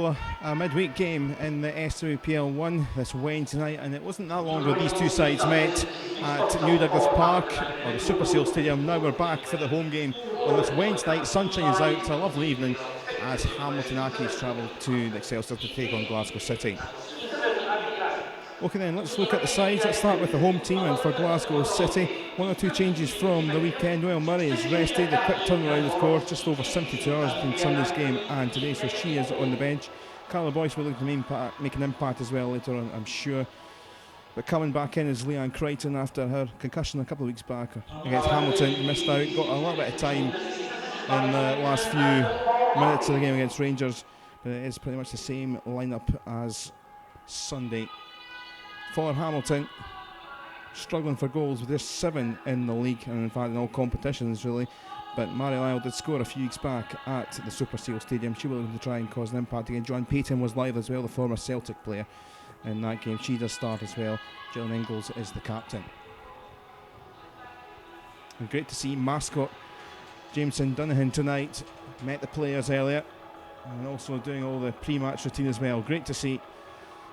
also a midweek game in the SWPL 1 this Wednesday night, and it wasn't that long ago these two sides met at New Douglas Park, or the SWPL Stadium. Now we're back for the home game on this Wednesday night. Sunshine is out. It's a lovely evening as Hamilton Accies travel to the Excelsior to take on Glasgow City. Okay then, let's look at the sides. Let's start with the home team, and for Glasgow City, one or two changes from the weekend. Noelle Murray is rested, a quick turnaround of course, just over 72 hours between Sunday's game and today, so she is on the bench. Carla Boyce will look to make an impact as well later on, I'm sure. But coming back in is Leanne Crichton after her concussion a couple of weeks back against Hamilton. Missed out, got a little bit of time in the last few minutes of the game against Rangers, but it is pretty much the same lineup as Sunday. For Hamilton, struggling for goals with just 7 in the league, and in fact in all competitions really, but Mary Lyle did score a few weeks back at the SWPL Stadium. She will look to try and cause an impact again. Joanne Payton was live as well, the former Celtic player in that game. She does start as well. Gillian Ingalls is the captain. And great to see mascot Jameson Dunahan tonight. Met the players earlier and also doing all the pre-match routine as well. Great to see.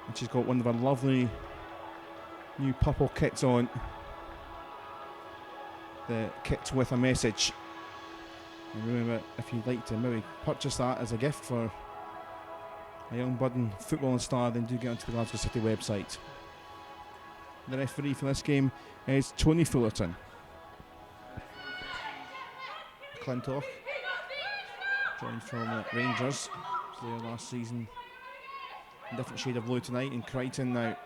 And she's got one of her lovely new purple kits on. The kit with a message. And remember, if you'd like to maybe purchase that as a gift for a young budding footballing star, then do get onto the Glasgow City website. The referee for this game is Tony Fullerton. Clintock, joined from Rangers, player last season. Different shade of blue tonight, and Crichton now.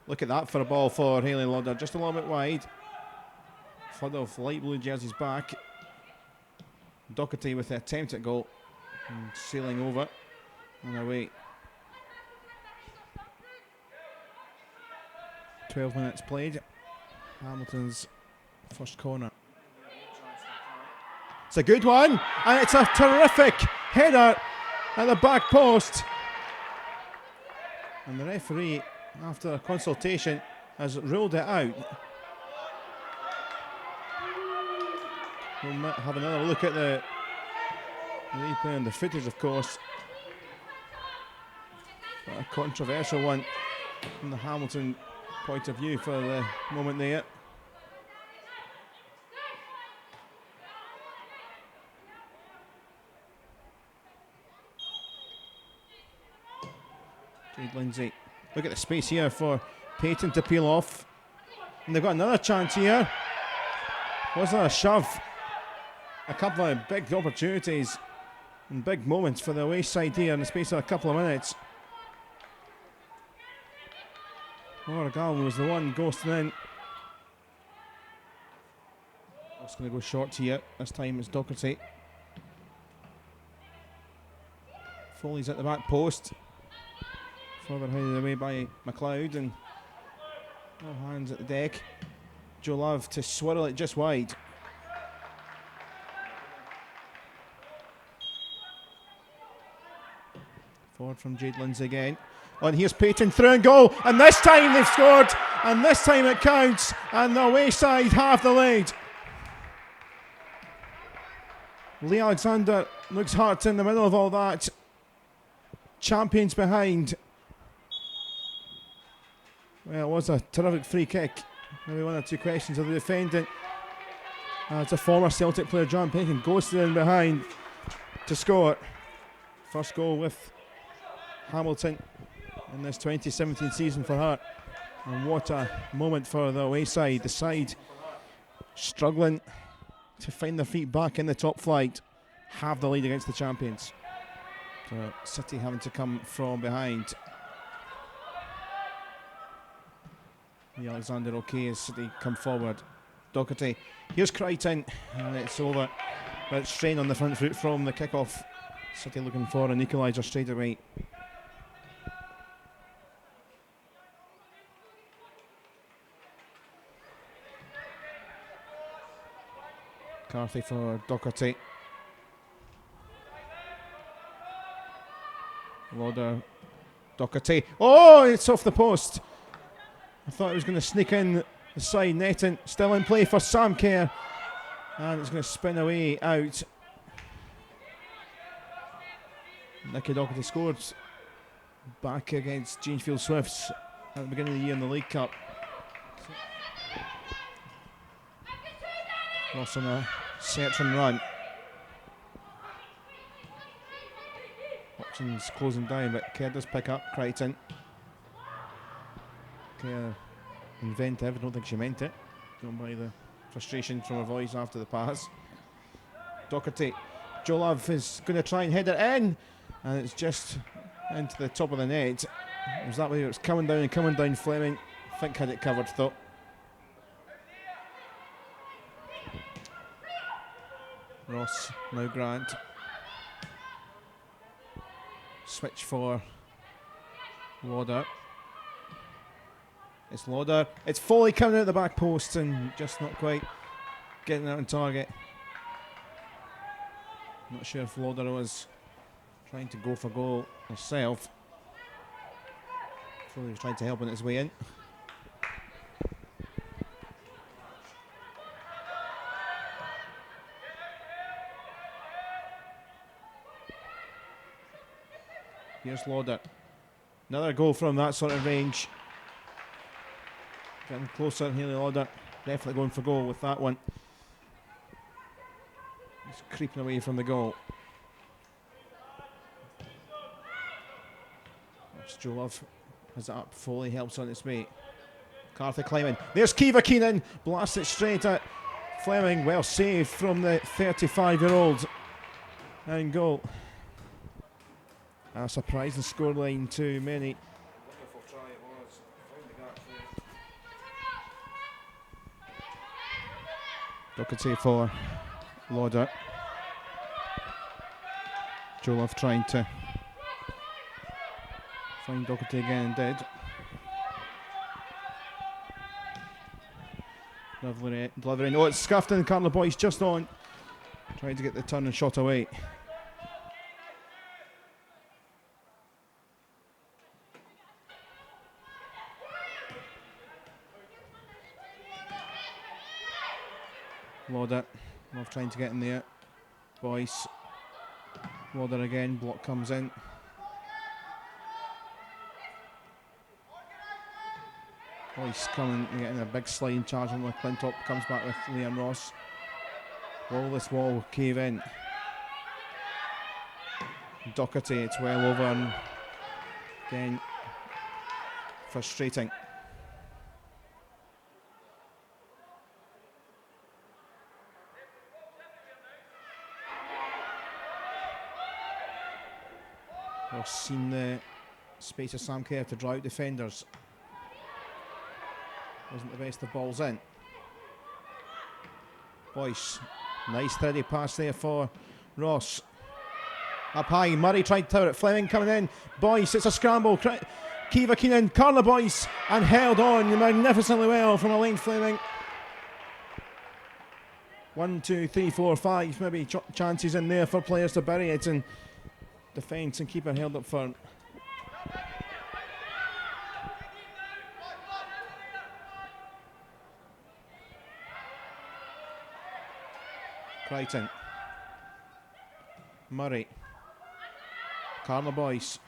Look at that for a ball for Hayley Lauder, just a little bit wide. Flood of light blue jerseys back. Doherty with the attempt at goal and sailing over and away. 12 minutes played. Hamilton's first corner. It's a good one, and it's a terrific header at the back post. And the referee, after a consultation, has ruled it out. We'll have another look at the replay and the footage, of course. But a controversial one from the Hamilton point of view for the moment there. Jade Lindsay. Look at the space here for Payton to peel off. And they've got another chance here. Was that a shove? A couple of big opportunities and big moments for the away side here in the space of a couple of minutes. Laura Galvin was the one ghosting in. Just going to go short here. This time it's Doherty. Foley's at the back post. Further headed away by McLeod, and all hands at the deck. Joe Love to swirl it just wide. Forward from Jade Lindsay again. Oh, and here's Payton through and goal, and this time they've scored, and this time it counts, and the away side have the lead. Lee Alexander looks hurt in the middle of all that. Champions behind. Well, it was a terrific free kick. Maybe one or two questions of the defendant. It's a former Celtic player, John Payton, ghosted in behind to score. First goal with Hamilton in this 2017 season for her. And what a moment for the away side. The side struggling to find their feet back in the top flight. Have the lead against the champions. So City having to come from behind. The Alexander okay as City come forward. Doherty. Here's Crichton, and it's over. But it's strain on the front foot from the kickoff. City looking for an equaliser straight away. Carthy for Doherty. Lauder. Doherty. Oh, it's off the post. I thought it was going to sneak in the side netting. Still in play for Sam Kerr. And it's going to spin away out. Nicky Doherty scored back against Janesfield Swifts at the beginning of the year in the League Cup. Ross on a search and run. Options closing down, but Kerr does pick up Crichton. Kerr inventive, I don't think she meant it. Going by the frustration from her voice after the pass. Doherty. Joe Love is going to try and head it in, and it's just into the top of the net. It was that way, it was coming down and coming down. Fleming, I think, had it covered though. Ross, now Grant. Switch for Lauder. It's Lauder. It's Foley coming out the back post and just not quite getting out on target. Not sure if Lauder was trying to go for goal herself. Foley was trying to help on his way in. Here's Lauder. Another goal from that sort of range. Getting closer, Haley Lauder. Definitely going for goal with that one. He's creeping away from the goal. That's Joe Love has it up. Foley helps on its way. Carthy climbing. There's Kiva Keenan. Blasts it straight at Fleming. Well saved from the 35-year-old. And goal. A surprising scoreline to many. Wonderful try it was. Doherty for Lauder. Joe Love trying to find Doherty again and did. Delivery. Oh, it's scuffed in. Carla Boyce just on. Trying to get the turn and shot away. Lauder. Love trying to get in there. Boyce. Lauder again. Block comes in. Boyce coming and getting a big slide charge on with Clintop. Comes back with Liam Ross. Will this wall cave in? Doherty, it's well over and again frustrating. We've seen the space of Sam Kerr to draw out defenders. Wasn't the best of balls in. Boyce, nice steady pass there for Ross. Up high, Murray tried to tower it. Fleming coming in. Boyce, it's a scramble. Kiva Keenan, Carla Boyce, and held on magnificently well from Elaine Fleming. 1, 2, 3, 4, 5, maybe chances in there for players to bury it, and defence and keeper held up firm. Crichton. Murray. Carla Boyce.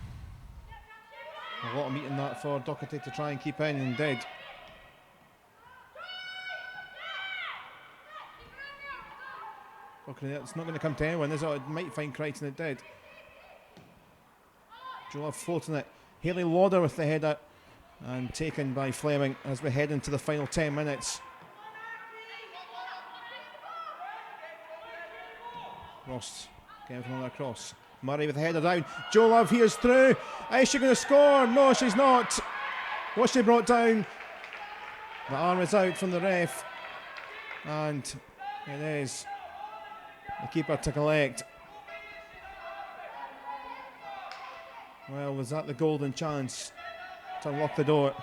A lot of meat in that for Doherty to try and keep in, and did. Okay, it's not going to come to anyone, is it? It might find Crichton, it did. Joe Love floating it. Haley Lauder with the header, and taken by Fleming as we head into the final 10 minutes. Ross getting from another cross. Murray with the header down. Joe Love here's through. Is she going to score? No, she's not. Was she brought down? The arm is out from the ref, and it is the keeper to collect. Well, was that the golden chance to unlock the door?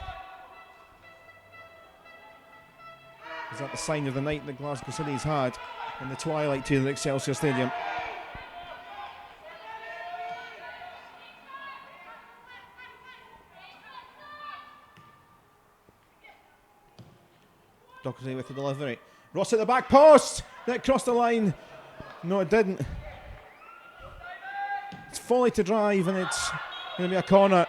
Is that the sign of the night that Glasgow City's had in the twilight to the Excelsior Stadium? Doherty with the delivery. Ross at the back post. That crossed the line. No, it didn't. It's Foley to drive, and it's going to be a corner.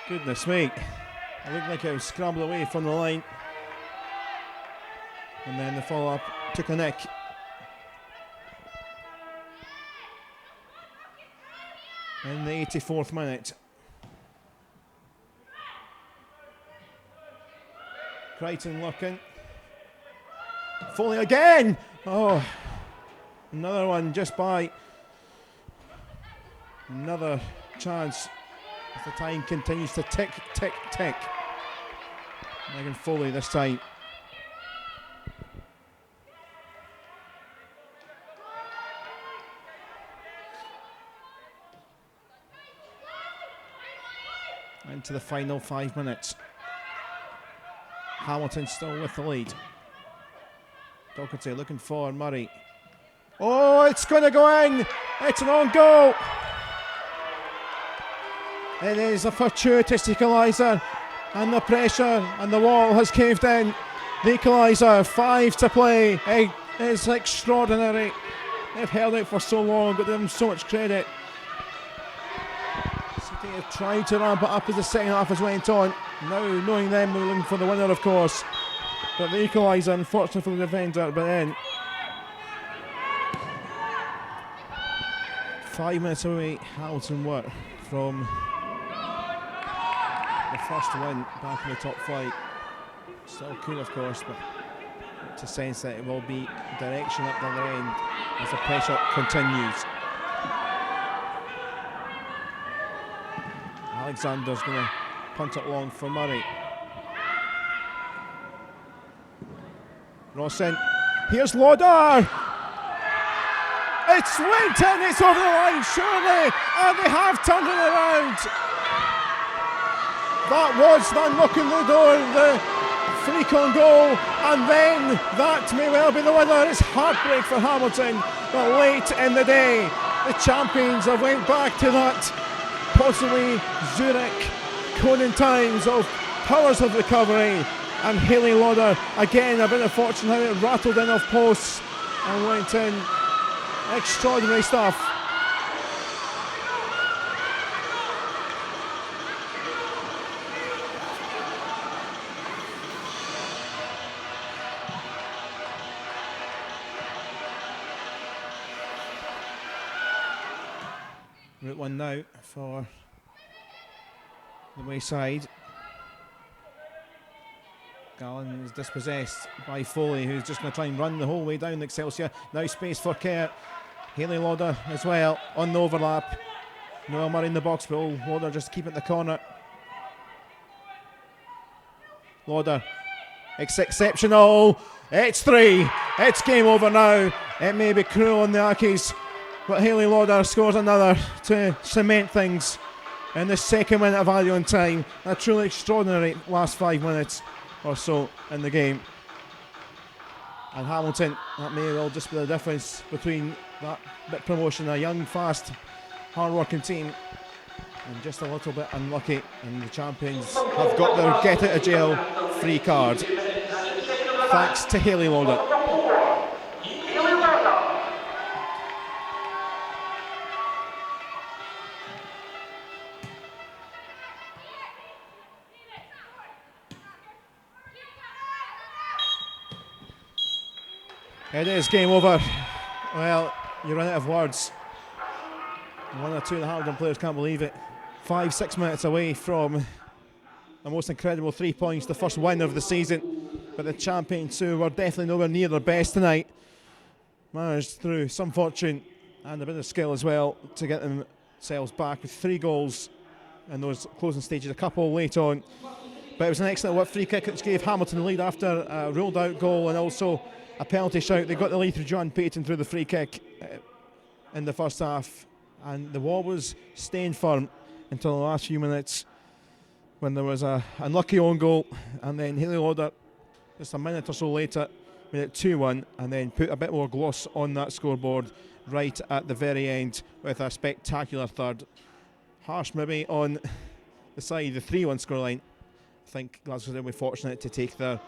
Goodness me. It looked like it was scrambled away from the line. And then the follow-up took a nick. In the 84th minute. Crichton looking. Foley again! Oh, another one just by. Another chance as the time continues to tick, tick, tick. Megan Foley this time. Into the final 5 minutes. Hamilton still with the lead. Docherty looking for Murray. Oh, it's going to go in. It's an own goal. It is a fortuitous equaliser, and the pressure and the wall has caved in. The equaliser, 5 to play. It is extraordinary. They've held it for so long, but give them so much credit. City have tried to ramp it up as the second half has went on. Now, knowing them, they're looking for the winner, of course. But the equaliser, unfortunately for the defender, but then 5 minutes away, Hamilton were from the first win back in the top flight. Still could, of course, but to sense that it will be direction at the other end as the pressure continues. Alexander's going to punt it long for Murray. Rossin. Here's Lauder. It's went in, it's over the line, surely, and they have turned it around. That was the unlock in the door, the freak on goal, and then that may well be the winner. It's heartbreak for Hamilton, but late in the day, the champions have went back to that possibly Zurich Conan times of powers of recovery, and Hayley Lauder again a bit of fortune how it rattled in off posts and went in. Extraordinary stuff. Route one now for the Wayside. Callum is dispossessed by Foley, who's just going to try and run the whole way down Excelsior. Now space for Kerr. Hayley Lauder as well on the overlap. Noel Murray in the box, but Lauder just keep it in the corner. Lauder, it's exceptional. It's 3. It's game over now. It may be cruel on the Accies, but Hayley Lauder scores another to cement things in the second minute of added on time. A truly extraordinary last 5 minutes or so in the game. And Hamilton, that may well just be the difference between that bit promotion, a young, fast, hard-working team, and just a little bit unlucky, and the champions have got their get out of jail free card. Thanks to Hayley Lauder. It is game over. Well, you run out of words. 1 or 2 of the Hamilton players can't believe it. 5-6 minutes away from the most incredible 3 points, the first win of the season. But the champions, who were definitely nowhere near their best tonight, managed through some fortune and a bit of skill as well to get themselves back with 3 goals in those closing stages, a couple late on. But it was an excellent free kick which gave Hamilton the lead after a ruled out goal and also a penalty shout. They got the lead through John Payton through the free kick in the first half, and the wall was staying firm until the last few minutes when there was a unlucky own goal, and then Hayley Lauder just a minute or so later made it 2-1 and then put a bit more gloss on that scoreboard right at the very end with a spectacular third. Harsh maybe on the side, the 3-1 scoreline. I think Glasgow will be fortunate to take their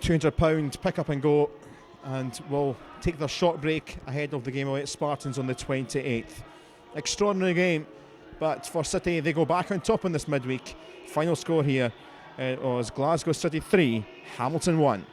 £200 pick up and go and will take their short break ahead of the game away at Spartans on the 28th. Extraordinary game, but for City, they go back on top in this midweek. Final score here was Glasgow City 3, Hamilton 1.